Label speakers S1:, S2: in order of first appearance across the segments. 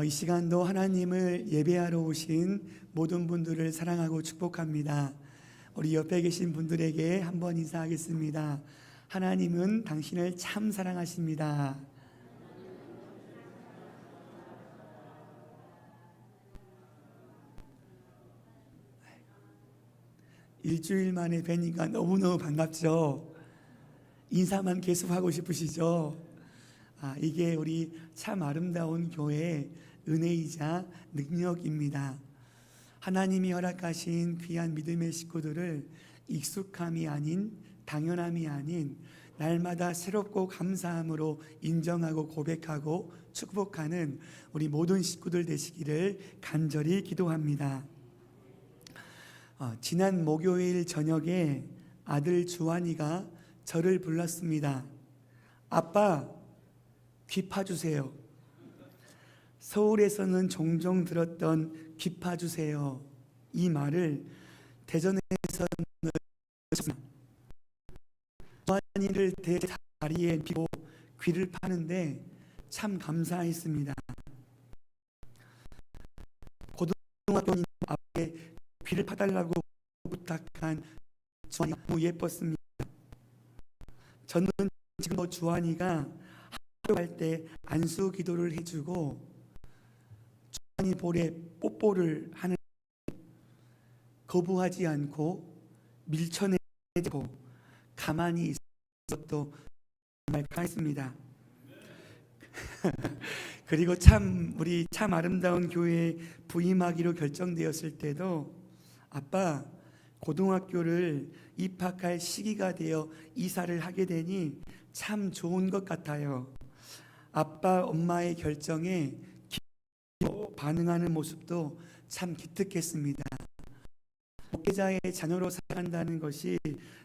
S1: 이 시간도 하나님을 예배하러 오신 모든 분들을 사랑하고 축복합니다. 우리 옆에 계신 분들에게 한번 인사하겠습니다. 하나님은 당신을 참 사랑하십니다. 일주일 만에 뵈니까 너무너무 반갑죠. 인사만 계속하고 싶으시죠? 이게 우리 참 아름다운 교회의 은혜이자 능력입니다. 하나님이 허락하신 귀한 믿음의 식구들을 익숙함이 아닌, 당연함이 아닌 날마다 새롭고 감사함으로 인정하고 고백하고 축복하는 우리 모든 식구들 되시기를 간절히 기도합니다. 지난 목요일 저녁에 아들 주환이가 저를 불렀습니다. 아빠, 귀 파주세요. 서울에서는 종종 들었던 귀 파주세요, 이 말을 대전에서는 주환이를 대자리에 비고 귀를 파는데 참 감사했습니다. 고등학교인 앞에 귀를 파달라고 부탁한 주환이가 너무 예뻤습니다. 저는 지금도 주환이가 할 때 안수 기도를 해주고 주환이 볼에 뽀뽀를 하는 거부하지 않고 밀쳐내고 가만히 있어도 정말 감사했습니다. 그리고 우리 참 아름다운 교회에 부임하기로 결정되었을 때도 아빠, 고등학교를 입학할 시기가 되어 이사를 하게 되니 참 좋은 것 같아요. 아빠, 엄마의 결정에 기쁘게 반응하는 모습도 참 기특했습니다. 목회자의 자녀로 살아간다는 것이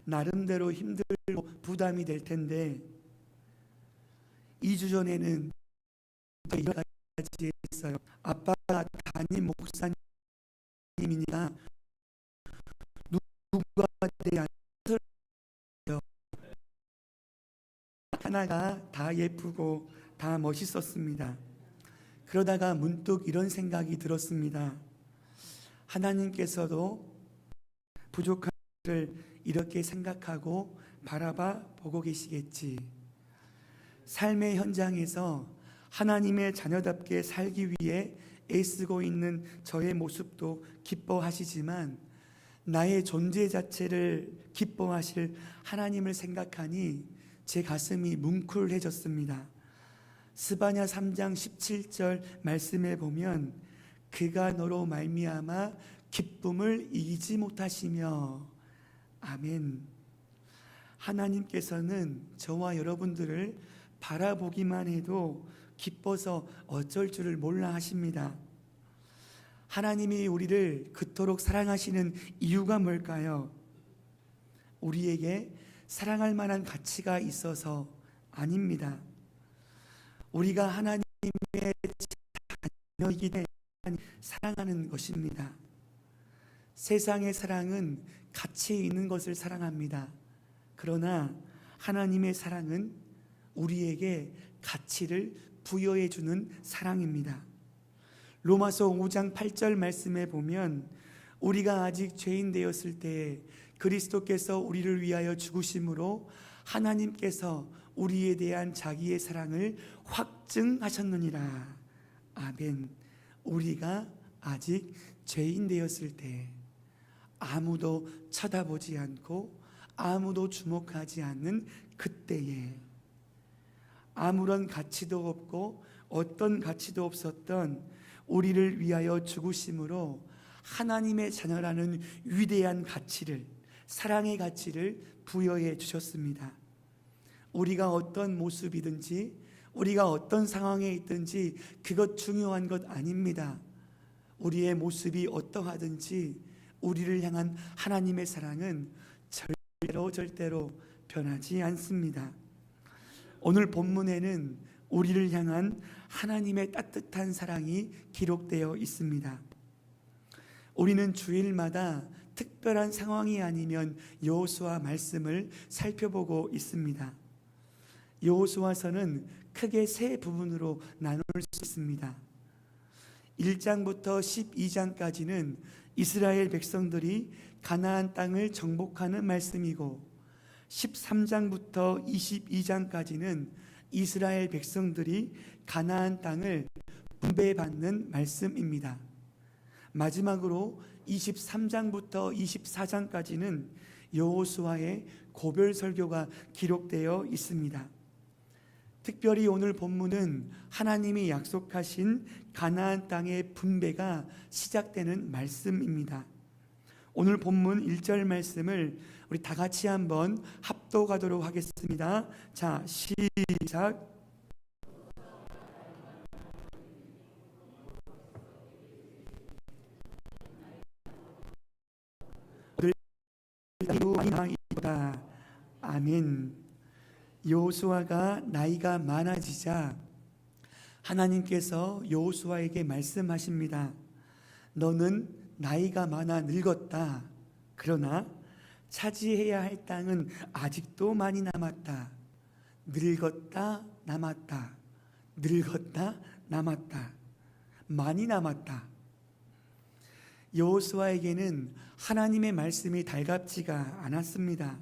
S1: 나름대로 힘들고 부담이 될 텐데 2주 전에는 이렇게 했어요. 아빠가 담임 목사님이니까 누가 내 안을 하나가 다 예쁘고 다 멋있었습니다. 그러다가 문득 이런 생각이 들었습니다. 하나님께서도 부족한 것을 이렇게 생각하고 바라봐 보고 계시겠지. 삶의 현장에서 하나님의 자녀답게 살기 위해 애쓰고 있는 저의 모습도 기뻐하시지만 나의 존재 자체를 기뻐하실 하나님을 생각하니 제 가슴이 뭉클해졌습니다. 스바냐 3장 17절 말씀에 보면 그가 너로 말미암아 기쁨을 이기지 못하시며, 아멘. 하나님께서는 저와 여러분들을 바라보기만 해도 기뻐서 어쩔 줄을 몰라 하십니다. 하나님이 우리를 그토록 사랑하시는 이유가 뭘까요? 우리에게 사랑할 만한 가치가 있어서 아닙니다. 우리가 하나님의 자녀이기 때문에 사랑하는 것입니다. 세상의 사랑은 가치 있는 것을 사랑합니다. 그러나 하나님의 사랑은 우리에게 가치를 부여해 주는 사랑입니다. 로마서 5장 8절 말씀에 보면 우리가 아직 죄인 되었을 때에 그리스도께서 우리를 위하여 죽으심으로 하나님께서 우리에 대한 자기의 사랑을 확증하셨느니라. 아멘. 우리가 아직 죄인 되었을 때, 아무도 쳐다보지 않고 아무도 주목하지 않는 그때에, 아무런 가치도 없고 어떤 가치도 없었던 우리를 위하여 죽으심으로 하나님의 자녀라는 위대한 가치를, 사랑의 가치를 부여해 주셨습니다. 우리가 어떤 모습이든지 우리가 어떤 상황에 있든지 그것 중요한 것 아닙니다. 우리의 모습이 어떠하든지 우리를 향한 하나님의 사랑은 절대로 변하지 않습니다. 오늘 본문에는 우리를 향한 하나님의 따뜻한 사랑이 기록되어 있습니다. 우리는 주일마다 특별한 상황이 아니면 여호수아 말씀을 살펴보고 있습니다. 여호수아서는 크게 세 부분으로 나눌 수 있습니다. 1장부터 12장까지는 이스라엘 백성들이 가나안 땅을 정복하는 말씀이고 13장부터 22장까지는 이스라엘 백성들이 가나안 땅을 분배받는 말씀입니다. 마지막으로 23장부터 24장까지는 여호수아의 고별 설교가 기록되어 있습니다. 특별히 오늘 본문은 하나님이 약속하신 가나안 땅의 분배가 시작되는 말씀입니다. 오늘 본문 1절 말씀을 우리 다 같이 한번 합독하도록 하겠습니다. 자, 시작. 아멘. 여호수아가 나이가 많아지자 하나님께서 여호수아에게 말씀하십니다. 너는 나이가 많아 늙었다. 그러나 차지해야 할 땅은 아직도 많이 남았다. 늙었다 남았다. 늙었다 남았다. 많이 남았다. 여호수아에게는 하나님의 말씀이 달갑지가 않았습니다.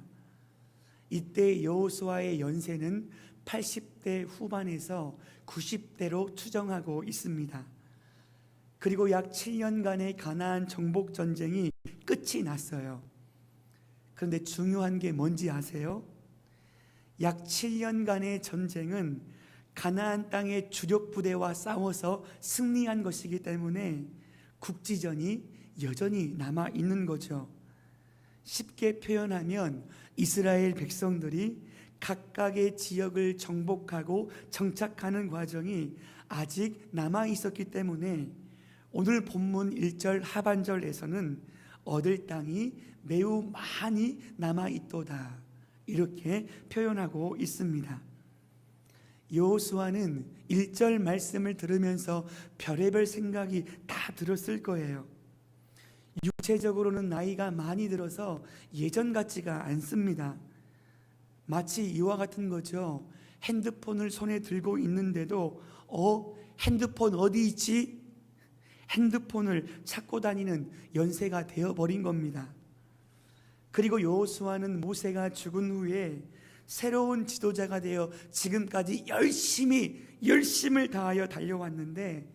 S1: 이때 여호수아의 연세는 80대 후반에서 90대로 추정하고 있습니다. 그리고 약 7년간의 가나안 정복 전쟁이 끝이 났어요. 그런데 중요한 게 뭔지 아세요? 약 7년간의 전쟁은 가나안 땅의 주력 부대와 싸워서 승리한 것이기 때문에 국지전이 여전히 남아 있는 거죠. 쉽게 표현하면 이스라엘 백성들이 각각의 지역을 정복하고 정착하는 과정이 아직 남아 있었기 때문에 오늘 본문 1절 하반절에서는 얻을 땅이 매우 많이 남아 있도다, 이렇게 표현하고 있습니다. 여호수아는 1절 말씀을 들으면서 별의별 생각이 다 들었을 거예요. 육체적으로는 나이가 많이 들어서 예전 같지가 않습니다. 마치 이와 같은 거죠. 핸드폰을 손에 들고 있는데도 핸드폰 어디 있지? 핸드폰을 찾고 다니는 연세가 되어버린 겁니다. 그리고 여호수아는 모세가 죽은 후에 새로운 지도자가 되어 지금까지 열심을 다하여 달려왔는데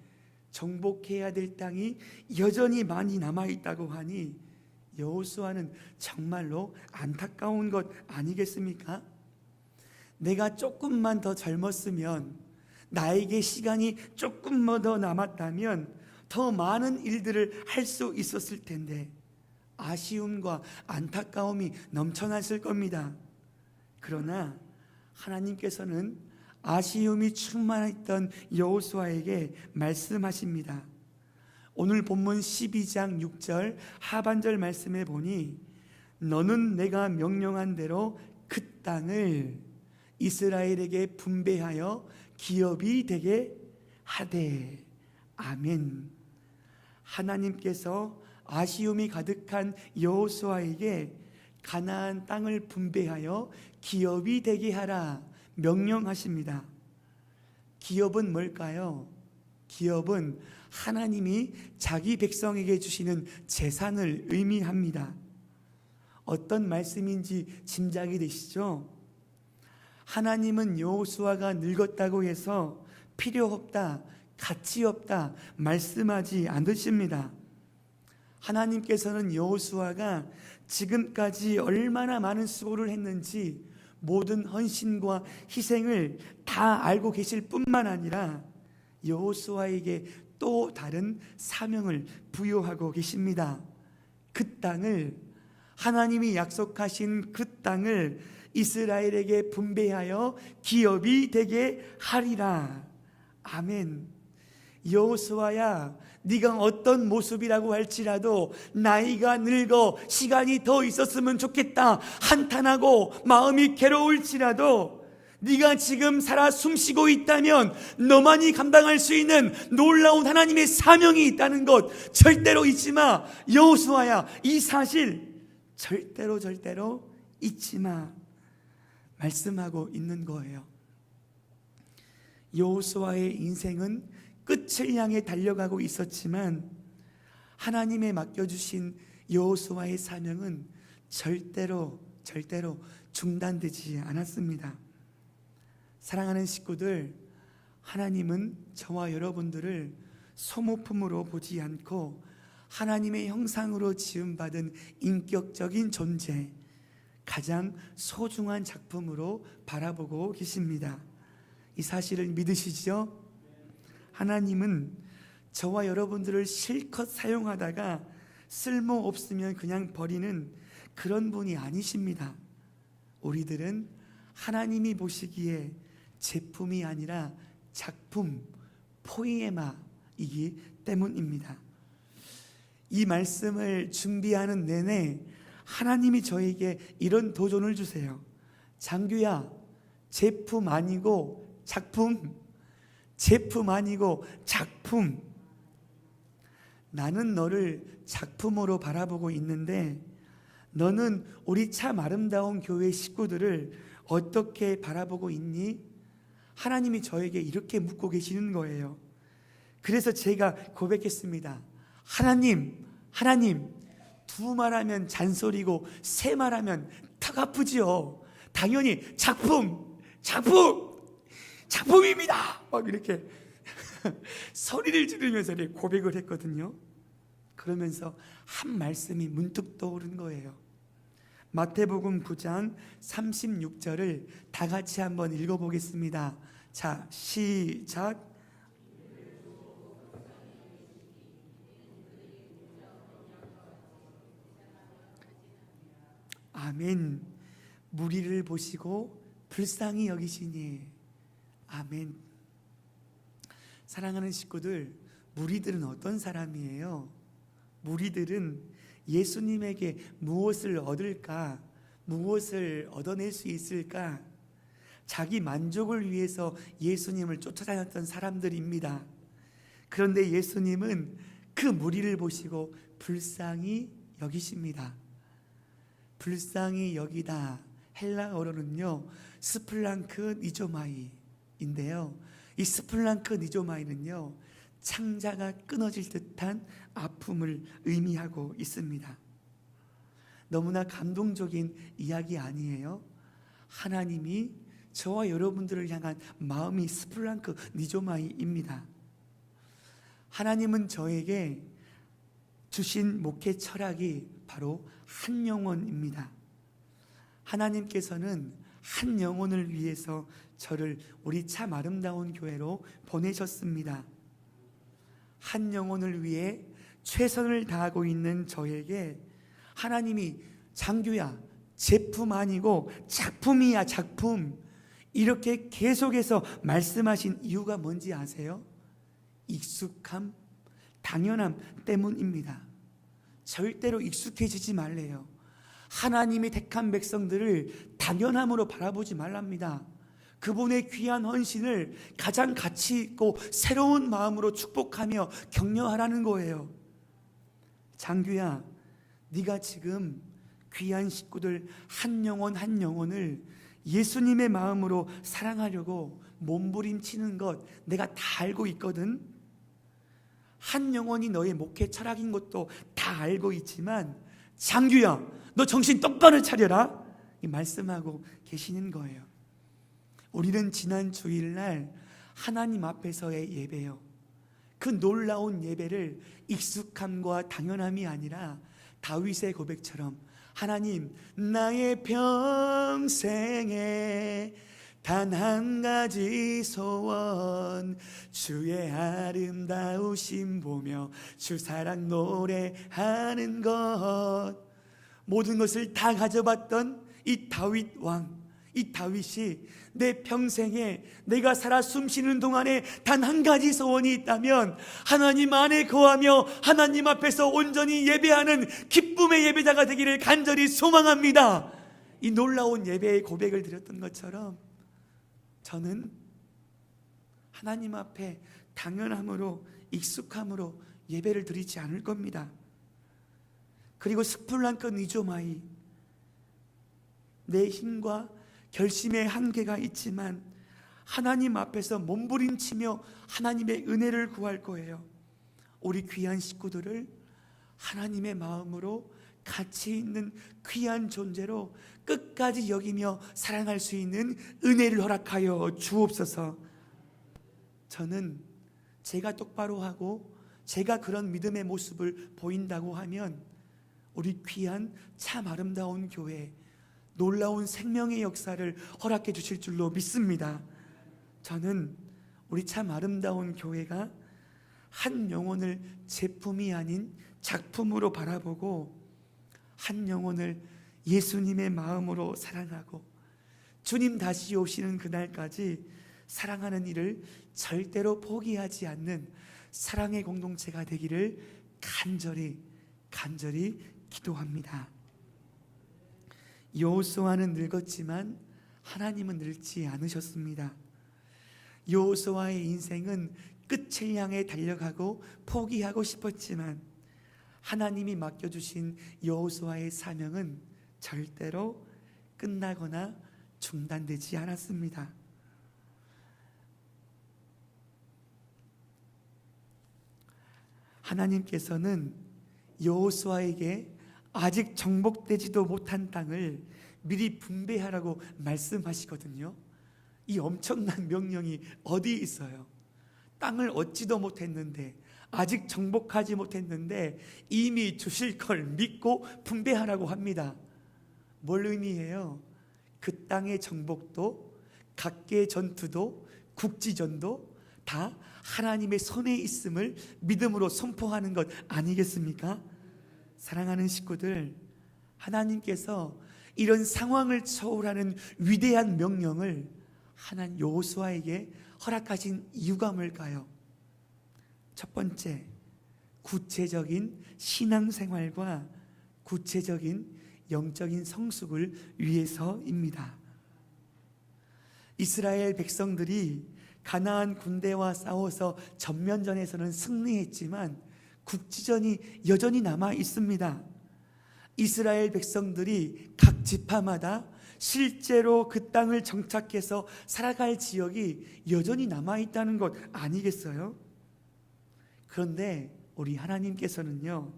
S1: 정복해야 될 땅이 여전히 많이 남아있다고 하니 여호수아는 정말로 안타까운 것 아니겠습니까? 내가 조금만 더 젊었으면, 나에게 시간이 조금만 더 남았다면 더 많은 일들을 할 수 있었을 텐데 아쉬움과 안타까움이 넘쳐났을 겁니다. 그러나 하나님께서는 아쉬움이 충만했던 여호수아에게 말씀하십니다. 오늘 본문 12장 6절 하반절 말씀에 보니 너는 내가 명령한 대로 그 땅을 이스라엘에게 분배하여 기업이 되게 하되. 아멘. 하나님께서 아쉬움이 가득한 여호수아에게 가나안 땅을 분배하여 기업이 되게 하라 명령하십니다. 기업은 뭘까요? 기업은 하나님이 자기 백성에게 주시는 재산을 의미합니다. 어떤 말씀인지 짐작이 되시죠? 하나님은 여호수아가 늙었다고 해서 필요 없다, 가치 없다 말씀하지 않으십니다. 하나님께서는 여호수아가 지금까지 얼마나 많은 수고를 했는지 모든 헌신과 희생을 다 알고 계실 뿐만 아니라 여호수아에게 또 다른 사명을 부여하고 계십니다. 그 땅을, 하나님이 약속하신 그 땅을 이스라엘에게 분배하여 기업이 되게 하리라. 아멘. 여호수아야, 네가 어떤 모습이라고 할지라도 나이가 늙어 시간이 더 있었으면 좋겠다 한탄하고 마음이 괴로울지라도 네가 지금 살아 숨쉬고 있다면 너만이 감당할 수 있는 놀라운 하나님의 사명이 있다는 것 절대로 잊지 마. 여호수아야, 이 사실 절대로 잊지 마 말씀하고 있는 거예요. 여호수아의 인생은 끝을 향해 달려가고 있었지만 하나님의 맡겨주신 여호수아의 사명은 절대로 중단되지 않았습니다. 사랑하는 식구들, 하나님은 저와 여러분들을 소모품으로 보지 않고 하나님의 형상으로 지음받은 인격적인 존재, 가장 소중한 작품으로 바라보고 계십니다. 이 사실을 믿으시죠? 하나님은 저와 여러분들을 실컷 사용하다가 쓸모없으면 그냥 버리는 그런 분이 아니십니다. 우리들은 하나님이 보시기에 제품이 아니라 작품, 포이에마이기 때문입니다. 이 말씀을 준비하는 내내 하나님이 저에게 이런 도전을 주세요. 장규야, 제품 아니고 작품, 제품 아니고 작품. 나는 너를 작품으로 바라보고 있는데 너는 우리 참 아름다운 교회 식구들을 어떻게 바라보고 있니? 하나님이 저에게 이렇게 묻고 계시는 거예요. 그래서 제가 고백했습니다. 하나님, 두 말하면 잔소리고 세 말하면 턱 아프지요. 당연히 작품입니다. 막 이렇게 소리를 지르면서 고백을 했거든요. 그러면서 한 말씀이 문득 떠오른 거예요. 마태복음 9장 36절을 다 같이 한번 읽어보겠습니다. 자, 시작. 아멘. 무리를 보시고 불쌍히 여기시니. 아멘. 사랑하는 식구들, 무리들은 어떤 사람이에요? 무리들은 예수님에게 무엇을 얻을까? 무엇을 얻어낼 수 있을까? 자기 만족을 위해서 예수님을 쫓아다녔던 사람들입니다. 그런데 예수님은 그 무리를 보시고 불쌍히 여기십니다. 불쌍히 여기다, 헬라어로는요 스플랑크 니조마이인데요, 이 스플랑크 니조마이는요 창자가 끊어질 듯한 아픔을 의미하고 있습니다. 너무나 감동적인 이야기 아니에요? 하나님이 저와 여러분들을 향한 마음이 스플랑크 니조마이입니다. 하나님은 저에게 주신 목회 철학이 바로 한 영혼입니다. 하나님께서는 한 영혼을 위해서 저를 우리 참 아름다운 교회로 보내셨습니다. 한 영혼을 위해 최선을 다하고 있는 저에게 하나님이 장규야, 제품 아니고 작품이야, 작품, 이렇게 계속해서 말씀하신 이유가 뭔지 아세요? 익숙함, 당연함 때문입니다. 절대로 익숙해지지 말래요. 하나님이 택한 백성들을 당연함으로 바라보지 말랍니다. 그분의 귀한 헌신을 가장 가치 있고 새로운 마음으로 축복하며 격려하라는 거예요. 장규야, 네가 지금 귀한 식구들 한 영혼 한 영혼을 예수님의 마음으로 사랑하려고 몸부림치는 것 내가 다 알고 있거든. 한 영혼이 너의 목회 철학인 것도 다 알고 있지만 장규야, 너 정신 똑바로 차려라, 이 말씀하고 계시는 거예요. 우리는 지난 주일날 하나님 앞에서의 예배요, 그 놀라운 예배를 익숙함과 당연함이 아니라 다윗의 고백처럼 하나님, 나의 평생에 단 한 가지 소원, 주의 아름다우심 보며 주 사랑 노래하는 것, 모든 것을 다 가져봤던 이 다윗 왕, 이 다윗이 내 평생에 내가 살아 숨쉬는 동안에 단 한 가지 소원이 있다면 하나님 안에 거하며 하나님 앞에서 온전히 예배하는 기쁨의 예배자가 되기를 간절히 소망합니다. 이 놀라운 예배의 고백을 드렸던 것처럼 저는 하나님 앞에 당연함으로 익숙함으로 예배를 드리지 않을 겁니다. 그리고 스플랑크 니조마이, 내 힘과 결심의 한계가 있지만 하나님 앞에서 몸부림치며 하나님의 은혜를 구할 거예요. 우리 귀한 식구들을 하나님의 마음으로 가치 있는 귀한 존재로 끝까지 여기며 사랑할 수 있는 은혜를 허락하여 주옵소서. 저는 제가 똑바로 하고 제가 그런 믿음의 모습을 보인다고 하면 우리 귀한 참 아름다운 교회, 놀라운 생명의 역사를 허락해 주실 줄로 믿습니다. 저는 우리 참 아름다운 교회가 한 영혼을 제품이 아닌 작품으로 바라보고 한 영혼을 예수님의 마음으로 사랑하고 주님 다시 오시는 그날까지 사랑하는 일을 절대로 포기하지 않는 사랑의 공동체가 되기를 간절히 기도합니다. 여호수아는 늙었지만 하나님은 늙지 않으셨습니다. 여호수아의 인생은 끝을 향해 달려가고 포기하고 싶었지만 하나님이 맡겨주신 여호수아의 사명은 절대로 끝나거나 중단되지 않았습니다. 하나님께서는 여호수아에게 아직 정복되지도 못한 땅을 미리 분배하라고 말씀하시거든요. 이 엄청난 명령이 어디 있어요? 땅을 얻지도 못했는데, 아직 정복하지 못했는데 이미 주실 걸 믿고 분배하라고 합니다. 뭘 의미해요? 그 땅의 정복도, 각계의 전투도, 국지전도 다 하나님의 손에 있음을 믿음으로 선포하는 것 아니겠습니까? 사랑하는 식구들, 하나님께서 이런 상황을 초월하는 위대한 명령을 하나님 여호수아에게 허락하신 이유가 뭘까요? 첫 번째, 구체적인 신앙생활과 구체적인 영적인 성숙을 위해서입니다. 이스라엘 백성들이 가나안 군대와 싸워서 전면전에서는 승리했지만 국지전이 여전히 남아 있습니다. 이스라엘 백성들이 각 지파마다 실제로 그 땅을 정착해서 살아갈 지역이 여전히 남아 있다는 것 아니겠어요? 그런데 우리 하나님께서는요,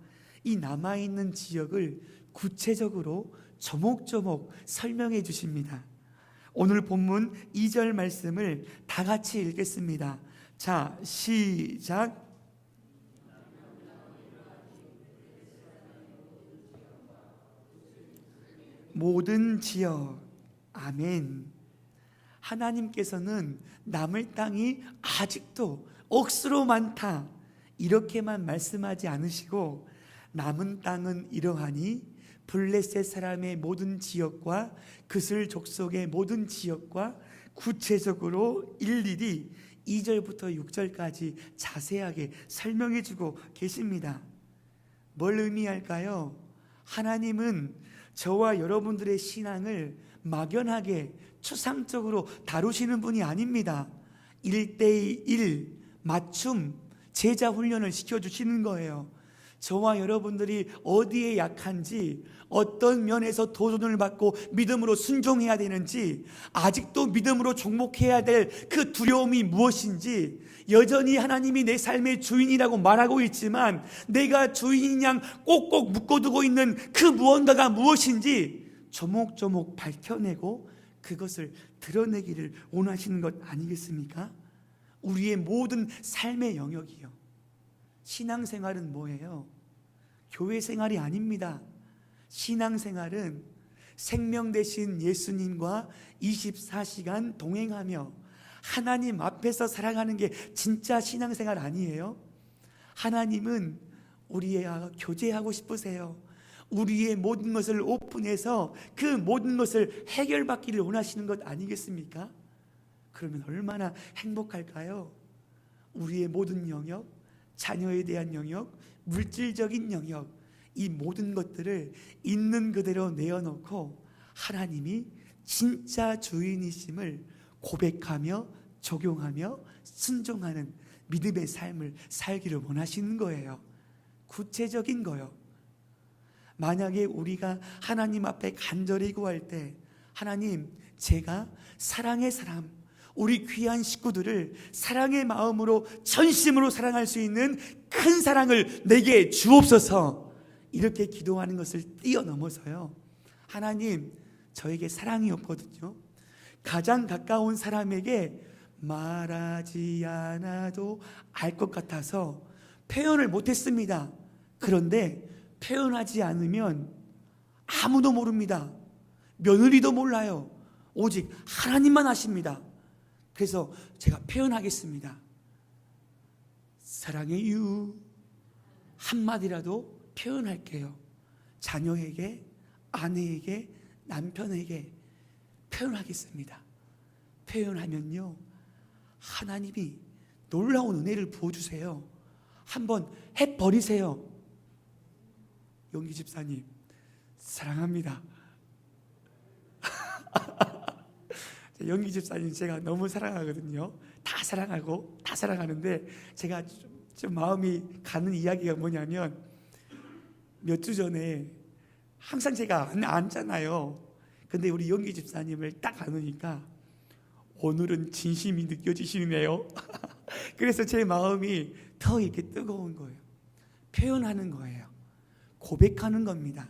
S1: 이 남아있는 지역을 구체적으로 조목조목 설명해 주십니다. 오늘 본문 2절 말씀을 다 같이 읽겠습니다. 자, 시작. 모든 지역. 아멘. 하나님께서는 남을 땅이 아직도 억수로 많다 이렇게만 말씀하지 않으시고, 남은 땅은 이러하니 블레셋 사람의 모든 지역과 그슬 족속의 모든 지역과 구체적으로 일일이 2절부터 6절까지 자세하게 설명해 주고 계십니다. 뭘 의미할까요? 하나님은 저와 여러분들의 신앙을 막연하게 추상적으로 다루시는 분이 아닙니다. 1:1 맞춤 제자 훈련을 시켜주시는 거예요. 저와 여러분들이 어디에 약한지, 어떤 면에서 도전을 받고 믿음으로 순종해야 되는지, 아직도 믿음으로 종목해야 될 그 두려움이 무엇인지, 여전히 하나님이 내 삶의 주인이라고 말하고 있지만 내가 주인인 양 꼭꼭 묶어두고 있는 그 무언가가 무엇인지 조목조목 밝혀내고 그것을 드러내기를 원하시는 것 아니겠습니까? 우리의 모든 삶의 영역이요. 신앙생활은 뭐예요? 교회 생활이 아닙니다. 신앙생활은 생명 되신 예수님과 24시간 동행하며 하나님 앞에서 살아가는 게 진짜 신앙생활 아니에요? 하나님은 우리와 교제하고 싶으세요. 우리의 모든 것을 오픈해서 그 모든 것을 해결받기를 원하시는 것 아니겠습니까? 그러면 얼마나 행복할까요? 우리의 모든 영역, 자녀에 대한 영역, 물질적인 영역, 이 모든 것들을 있는 그대로 내어놓고 하나님이 진짜 주인이심을 고백하며 적용하며 순종하는 믿음의 삶을 살기를 원하시는 거예요. 구체적인 거요. 만약에 우리가 하나님 앞에 간절히 구할 때, 하나님, 제가 사랑의 사람, 우리 귀한 식구들을 사랑의 마음으로 전심으로 사랑할 수 있는 큰 사랑을 내게 주옵소서. 이렇게 기도하는 것을 뛰어넘어서요, 하나님, 저에게 사랑이 없거든요. 가장 가까운 사람에게 말하지 않아도 알 것 같아서 표현을 못했습니다. 그런데 표현하지 않으면 아무도 모릅니다. 며느리도 몰라요. 오직 하나님만 아십니다. 그래서 제가 표현하겠습니다. 사랑해요. 한마디라도 표현할게요. 자녀에게, 아내에게, 남편에게 표현하겠습니다. 표현하면요, 하나님이 놀라운 은혜를 부어주세요. 한번 해버리세요. 용기 집사님, 사랑합니다. 용기 집사님 제가 너무 사랑하거든요. 다 사랑하고 다 사랑하는데 제가 좀 마음이 가는 이야기가 뭐냐면, 몇 주 전에 항상 제가 앉잖아요. 근데 우리 용기 집사님을 딱 안으니까 오늘은 진심이 느껴지시네요. 그래서 제 마음이 더 이렇게 뜨거운 거예요. 표현하는 거예요. 고백하는 겁니다.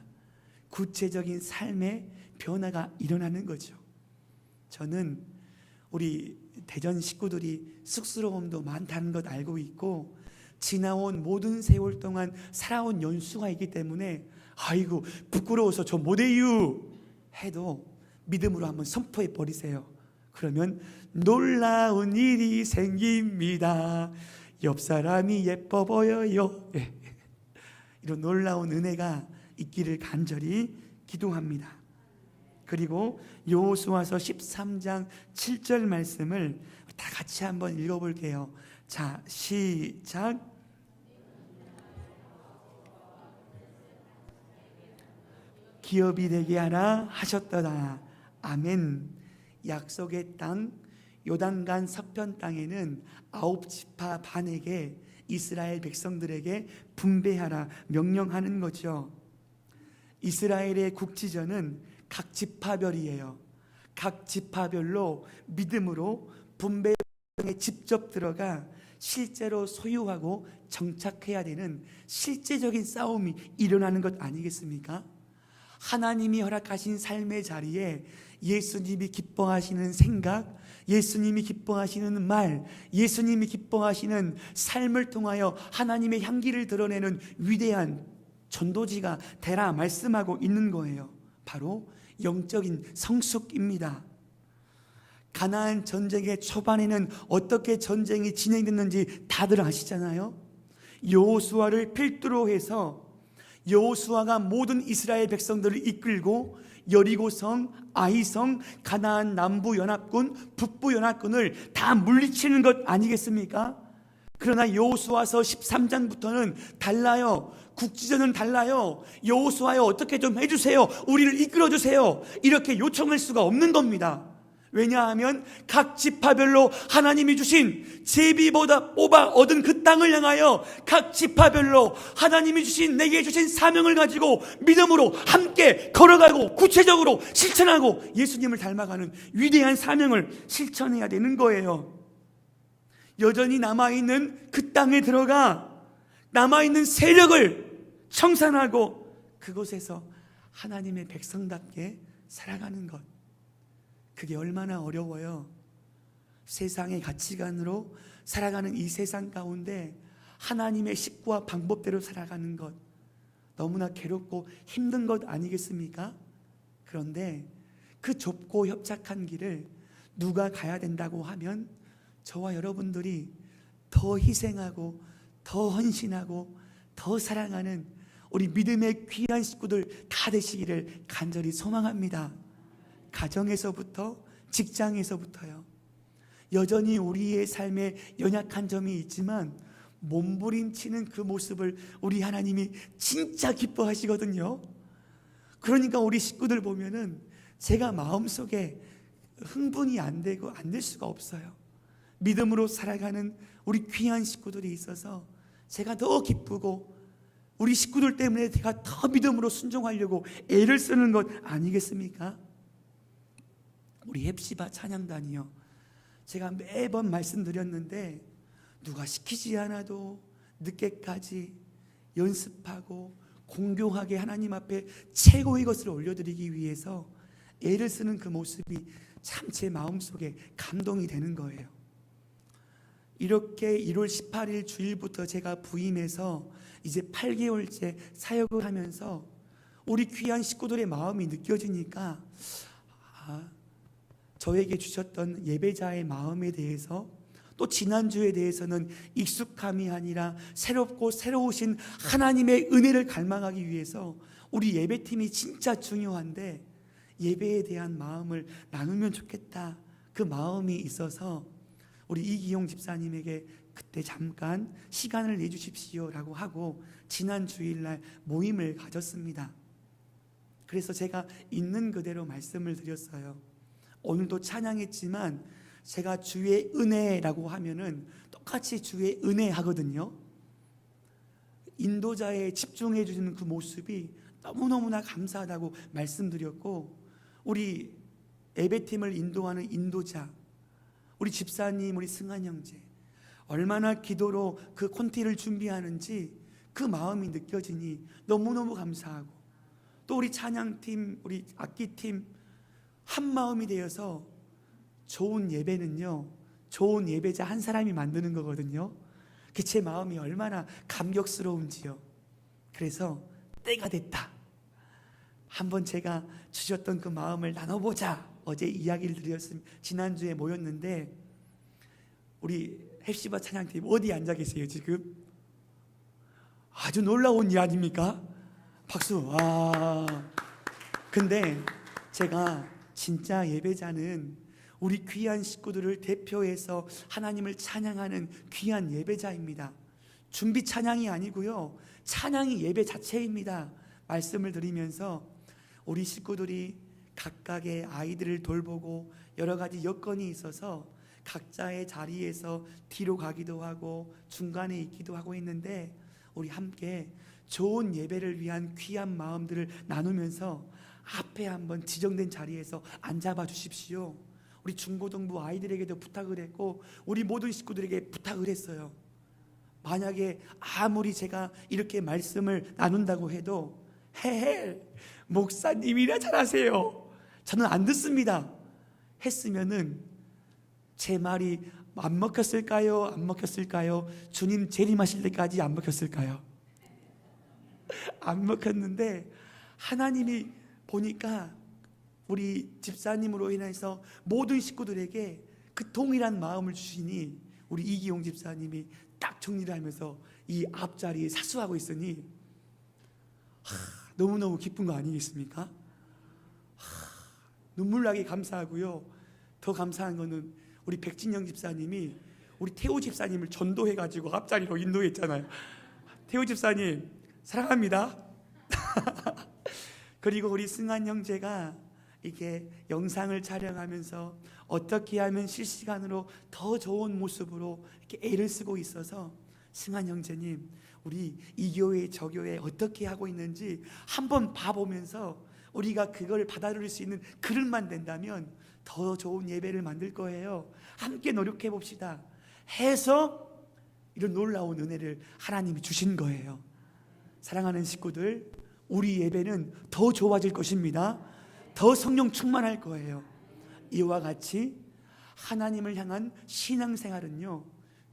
S1: 구체적인 삶의 변화가 일어나는 거죠. 저는 우리 대전 식구들이 쑥스러움도 많다는 것 알고 있고, 지나온 모든 세월 동안 살아온 연수가 있기 때문에 아이고 부끄러워서 저 못해요 해도 믿음으로 한번 선포해 버리세요. 그러면 놀라운 일이 생깁니다. 옆 사람이 예뻐 보여요. 이런 놀라운 은혜가 있기를 간절히 기도합니다. 그리고 여호수아서 13장 7절 말씀을 다 같이 한번 읽어볼게요. 자, 시작. 기업이 되게 하라 하셨더라. 아멘. 약속의 땅 요단강 서편 땅에는 9지파 반에게 이스라엘 백성들에게 분배하라 명령하는 거죠. 이스라엘의 국지전은 각 지파별이에요. 각 지파별로 믿음으로 분배에 직접 들어가 실제로 소유하고 정착해야 되는 실제적인 싸움이 일어나는 것 아니겠습니까? 하나님이 허락하신 삶의 자리에 예수님이 기뻐하시는 생각, 예수님이 기뻐하시는 말, 예수님이 기뻐하시는 삶을 통하여 하나님의 향기를 드러내는 위대한 전도지가 되라 말씀하고 있는 거예요. 바로 영적인 성숙입니다. 가나안 전쟁의 초반에는 어떻게 전쟁이 진행됐는지 다들 아시잖아요. 여호수아를 필두로 해서 여호수아가 모든 이스라엘 백성들을 이끌고 여리고성, 아이성, 가나안 남부 연합군, 북부 연합군을 다 물리치는 것 아니겠습니까? 그러나 여호수아서 13장부터는 달라요. 국지전은 달라요. 여호수아여 어떻게 좀 해주세요. 우리를 이끌어주세요. 이렇게 요청할 수가 없는 겁니다. 왜냐하면 각 지파별로 하나님이 주신 제비보다 뽑아 얻은 그 땅을 향하여 각 지파별로 하나님이 주신 내게 주신 사명을 가지고 믿음으로 함께 걸어가고 구체적으로 실천하고 예수님을 닮아가는 위대한 사명을 실천해야 되는 거예요. 여전히 남아있는 그 땅에 들어가 남아있는 세력을 청산하고 그곳에서 하나님의 백성답게 살아가는 것, 그게 얼마나 어려워요. 세상의 가치관으로 살아가는 이 세상 가운데 하나님의 식구와 방법대로 살아가는 것, 너무나 괴롭고 힘든 것 아니겠습니까? 그런데 그 좁고 협착한 길을 누가 가야 된다고 하면 저와 여러분들이 더 희생하고 더 헌신하고 더 사랑하는 우리 믿음의 귀한 식구들 다 되시기를 간절히 소망합니다. 가정에서부터 직장에서부터요. 여전히 우리의 삶에 연약한 점이 있지만 몸부림치는 그 모습을 우리 하나님이 진짜 기뻐하시거든요. 그러니까 우리 식구들 보면은 제가 마음속에 흥분이 안 되고 안 될 수가 없어요. 믿음으로 살아가는 우리 귀한 식구들이 있어서 제가 더 기쁘고 우리 식구들 때문에 제가 더 믿음으로 순종하려고 애를 쓰는 것 아니겠습니까? 우리 헵시바 찬양단이요, 제가 매번 말씀드렸는데 누가 시키지 않아도 늦게까지 연습하고 공경하게 하나님 앞에 최고의 것을 올려드리기 위해서 애를 쓰는 그 모습이 참 제 마음속에 감동이 되는 거예요. 이렇게 1월 18일 주일부터 제가 부임해서 이제 8개월째 사역을 하면서 우리 귀한 식구들의 마음이 느껴지니까 저에게 주셨던 예배자의 마음에 대해서, 또 지난주에 대해서는 익숙함이 아니라 새롭고 새로우신 하나님의 은혜를 갈망하기 위해서 우리 예배팀이 진짜 중요한데 예배에 대한 마음을 나누면 좋겠다, 그 마음이 있어서 우리 이기용 집사님에게 그때 잠깐 시간을 내주십시오라고 하고 지난 주일날 모임을 가졌습니다. 그래서 제가 있는 그대로 말씀을 드렸어요. 오늘도 찬양했지만 제가 주의 은혜라고 하면은 똑같이 주의 은혜 하거든요. 인도자에 집중해 주시는 그 모습이 너무너무나 감사하다고 말씀드렸고, 우리 예배팀을 인도하는 인도자, 우리 집사님, 우리 승한 형제 얼마나 기도로 그 콘티를 준비하는지 그 마음이 느껴지니 너무너무 감사하고, 또 우리 찬양팀, 우리 악기팀 한 마음이 되어서 좋은 예배는요, 좋은 예배자 한 사람이 만드는 거거든요. 그 제 마음이 얼마나 감격스러운지요. 그래서 때가 됐다, 한번 제가 주셨던 그 마음을 나눠보자, 어제 이야기를 드렸습니다. 지난주에 모였는데 우리 헵시바 찬양팀 어디 앉아 계세요 지금? 아주 놀라운 일 아닙니까? 박수. 근데 제가 진짜 예배자는 우리 귀한 식구들을 대표해서 하나님을 찬양하는 귀한 예배자입니다. 준비 찬양이 아니고요, 찬양이 예배 자체입니다. 말씀을 드리면서 우리 식구들이 각각의 아이들을 돌보고 여러 가지 여건이 있어서 각자의 자리에서 뒤로 가기도 하고 중간에 있기도 하고 했는데, 우리 함께 좋은 예배를 위한 귀한 마음들을 나누면서 앞에 한번 지정된 자리에서 앉아봐 주십시오. 우리 중고등부 아이들에게도 부탁을 했고 우리 모든 식구들에게 부탁을 했어요. 만약에 아무리 제가 이렇게 말씀을 나눈다고 해도 헤헤 목사님이라 잘하세요, 저는 안 듣습니다 했으면은 제 말이 안 먹혔을까요? 안 먹혔을까요? 주님 재림하실 때까지 안 먹혔을까요? 안 먹혔는데 하나님이 보니까 우리 집사님으로 인해서 모든 식구들에게 그 동일한 마음을 주시니 우리 이기용 집사님이 딱 정리를 하면서 이 앞자리에 사수하고 있으니 너무너무 기쁜 거 아니겠습니까? 눈물 나게 감사하고요, 더 감사한 거는 우리 백진영 집사님이 우리 태호 집사님을 전도해가지고 앞자리로 인도했잖아요. 태호 집사님 사랑합니다. 그리고 우리 승한 형제가 이게 영상을 촬영하면서 어떻게 하면 실시간으로 더 좋은 모습으로 이렇게 애를 쓰고 있어서, 승한 형제님 우리 이 교회 저 교회 어떻게 하고 있는지 한번 봐보면서 우리가 그걸 받아들일 수 있는 그릇만 된다면 더 좋은 예배를 만들 거예요, 함께 노력해 봅시다 해서 이런 놀라운 은혜를 하나님이 주신 거예요. 사랑하는 식구들, 우리 예배는 더 좋아질 것입니다. 더 성령 충만할 거예요. 이와 같이 하나님을 향한 신앙생활은요,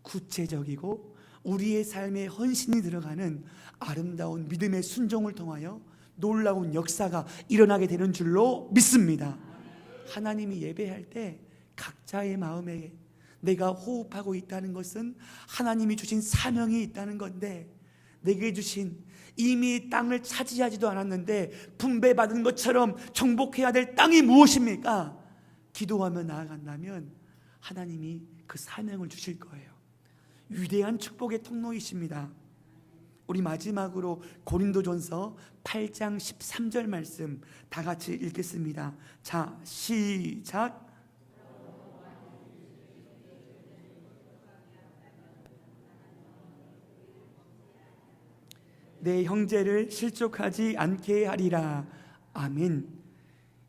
S1: 구체적이고 우리의 삶에 헌신이 들어가는 아름다운 믿음의 순종을 통하여 놀라운 역사가 일어나게 되는 줄로 믿습니다. 하나님이 예배할 때 각자의 마음에 내가 호흡하고 있다는 것은 하나님이 주신 사명이 있다는 건데, 내게 주신 이미 땅을 차지하지도 않았는데 분배받은 것처럼 정복해야 될 땅이 무엇입니까? 기도하며 나아간다면 하나님이 그 사명을 주실 거예요. 위대한 축복의 통로이십니다. 우리 마지막으로 고린도전서 8장 13절 말씀 다 같이 읽겠습니다. 자, 시작. 내 형제를 실족하지 않게 하리라. 아멘.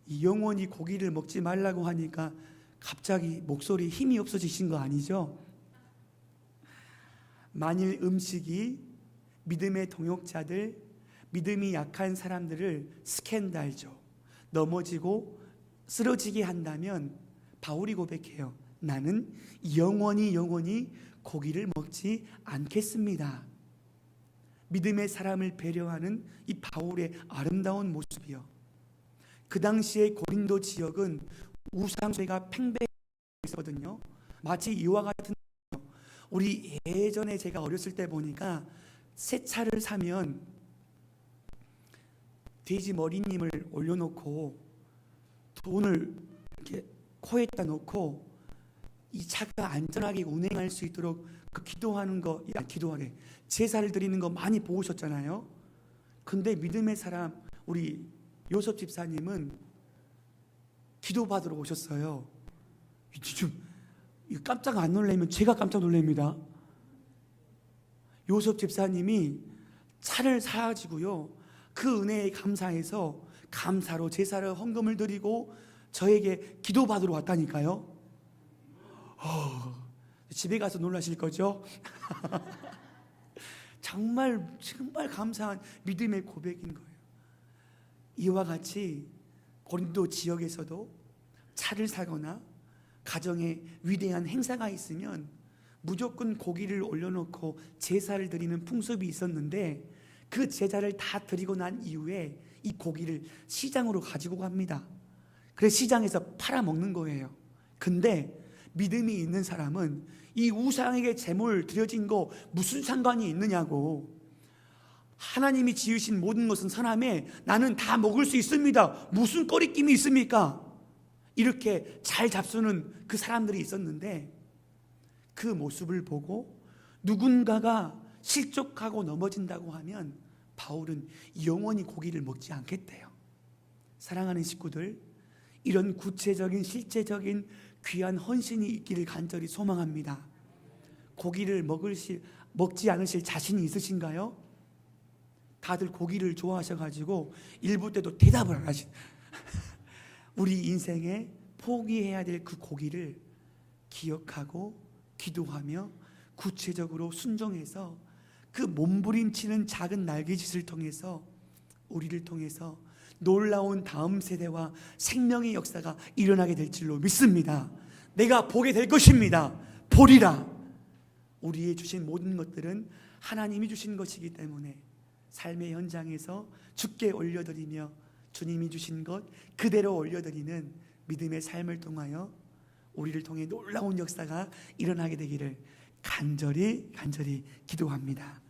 S1: 이 영원히 고기를 먹지 말라고 하니까 갑자기 목소리 힘이 없어지신 거 아니죠? 만일 음식이 믿음의 동역자들, 믿음이 약한 사람들을 스캔달죠, 넘어지고 쓰러지게 한다면 바울이 고백해요. 나는 영원히 고기를 먹지 않겠습니다. 믿음의 사람을 배려하는 이 바울의 아름다운 모습이요. 그 당시에 고린도 지역은 우상숭배가 팽배했거든요. 마치 이와 같은, 우리 예전에 제가 어렸을 때 보니까 새 차를 사면 돼지 머리님을 올려놓고 돈을 이렇게 코에다 놓고 이 차가 안전하게 운행할 수 있도록 그 기도하는 거, 기도하래, 제사를 드리는 거 많이 보셨잖아요. 근데 믿음의 사람 우리 요셉 집사님은 기도 받으러 오셨어요. 좀 깜짝 안 놀라면 제가 깜짝 놀랍니다. 요셉 집사님이 차를 사가지고요, 그 은혜에 감사해서 감사로 제사를 헌금을 드리고 저에게 기도 받으러 왔다니까요. 집에 가서 놀라실 거죠? 정말 감사한 믿음의 고백인 거예요. 이와 같이 고린도 지역에서도 차를 사거나 가정에 위대한 행사가 있으면 무조건 고기를 올려놓고 제사를 드리는 풍습이 있었는데, 그 제사를 다 드리고 난 이후에 이 고기를 시장으로 가지고 갑니다. 그래서 시장에서 팔아먹는 거예요. 근데 믿음이 있는 사람은 이 우상에게 제물 드려진 거 무슨 상관이 있느냐고, 하나님이 지으신 모든 것은 선함에 나는 다 먹을 수 있습니다, 무슨 꺼리낌이 있습니까? 이렇게 잘 잡수는 그 사람들이 있었는데, 그 모습을 보고 누군가가 실족하고 넘어진다고 하면 바울은 영원히 고기를 먹지 않겠대요. 사랑하는 식구들, 이런 구체적인 실제적인 귀한 헌신이 있기를 간절히 소망합니다. 고기를 먹지 않으실 자신이 있으신가요? 다들 고기를 좋아하셔가지고 일부 때도 대답을 안 하신 우리 인생에 포기해야 될 그 고기를 기억하고 기도하며 구체적으로 순종해서 그 몸부림치는 작은 날개짓을 통해서 우리를 통해서 놀라운 다음 세대와 생명의 역사가 일어나게 될 줄로 믿습니다. 내가 보게 될 것입니다. 보리라. 우리의 주신 모든 것들은 하나님이 주신 것이기 때문에 삶의 현장에서 주께 올려드리며 주님이 주신 것 그대로 올려드리는 믿음의 삶을 통하여 우리를 통해 놀라운 역사가 일어나게 되기를 간절히 기도합니다.